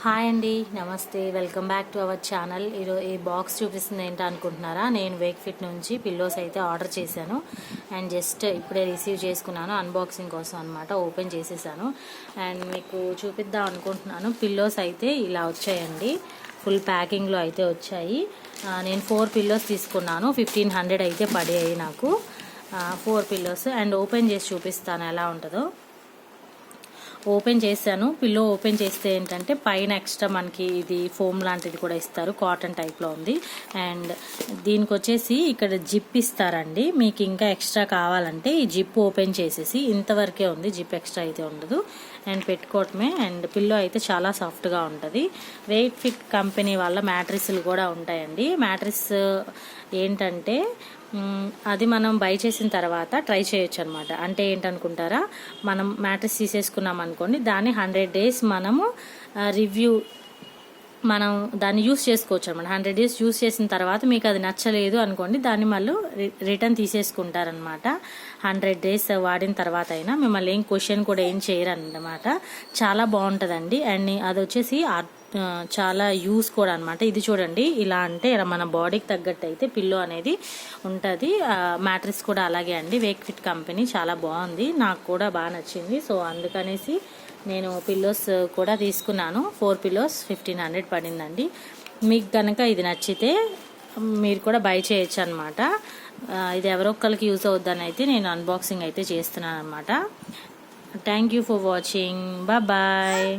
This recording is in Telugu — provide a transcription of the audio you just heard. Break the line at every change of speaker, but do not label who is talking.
హాయ్ అండి, నమస్తే. Welcome back to our channel. ఈ బాక్స్ చూపిస్తుంది ఏంటో అనుకుంటున్నారా? నేను వేక్ఫిట్ నుంచి పిల్లోస్ అయితే ఆర్డర్ చేశాను అండ్ జస్ట్ ఇప్పుడే రిసీవ్ చేసుకున్నాను. అన్బాక్సింగ్ కోసం అనమాట. ఓపెన్ చేసేసాను అండ్ మీకు చూపిద్దాం అనుకుంటున్నాను. పిల్లోస్ అయితే ఇలా వచ్చాయండి, ఫుల్ ప్యాకింగ్లో అయితే వచ్చాయి. నేను 4 పిల్లోస్ తీసుకున్నాను. 1500 అయితే పడాయి నాకు 4 పిల్లోస్. అండ్ ఓపెన్ చేసి చూపిస్తాను ఎలా ఉంటుందో. ఓపెన్ చేశాను. పిల్లో ఓపెన్ చేస్తే ఏంటంటే పైన ఎక్స్ట్రా మనకి ఇది ఫోమ్ లాంటిది కూడా ఇస్తారు, కాటన్ టైప్లో ఉంది. అండ్ దీనికి వచ్చేసి ఇక్కడ జిప్ ఇస్తారండి. మీకు ఇంకా ఎక్స్ట్రా కావాలంటే ఈ జిప్ ఓపెన్ చేసేసి, ఇంతవరకే ఉంది జిప్, ఎక్స్ట్రా అయితే ఉండదు. అండ్ పెట్టుకోవటమే. అండ్ పిల్లో అయితే చాలా సాఫ్ట్గా ఉంటుంది. వేక్ఫిట్ కంపెనీ వాళ్ళ మ్యాట్రిస్లు కూడా ఉంటాయండి. మ్యాట్రిస్ ఏంటంటే అది మనం బై చేసిన తర్వాత ట్రై చేయొచ్చు అనమాట. అంటే ఏంటనుకుంటారా, మనం మ్యాట్రిస్ తీసేసుకున్నాం అనుకోండి, దాన్ని 100 days మనము రివ్యూ మనం దాన్ని యూస్ చేసుకోవచ్చు అనమాట. 100 days యూస్ చేసిన తర్వాత మీకు అది నచ్చలేదు అనుకోండి, దాన్ని మళ్ళీ రిటర్న్ తీసేసుకుంటారనమాట. 100 days వాడిన తర్వాత అయినా మిమ్మల్ని ఏం క్వశ్చన్ కూడా ఏం చేయరు అన్నమాట. చాలా బాగుంటుందండి. అండ్ అది వచ్చేసి చాలా యూస్ కూడా అనమాట. ఇది చూడండి, ఇలా అంటే ఇలా మన బాడీకి తగ్గట్టు అయితే పిల్లో అనేది ఉంటుంది. మ్యాట్రిస్ కూడా అలాగే అండి. వేక్ఫిట్ కంపెనీ చాలా బాగుంది, నాకు కూడా బాగా నచ్చింది. సో అందుకనేసి నేను పిల్లోస్ కూడా తీసుకున్నాను. 4 పిల్లోస్ 1500 పడిందండి. మీకు కనుక ఇది నచ్చితే మీరు కూడా బై చేయొచ్చు అనమాట. ఇది ఎవరొక్కరికి యూజ్ అవుద్దని అయితే నేను అన్బాక్సింగ్ అయితే చేస్తున్నాను అనమాట. Thank you for watching. Bye.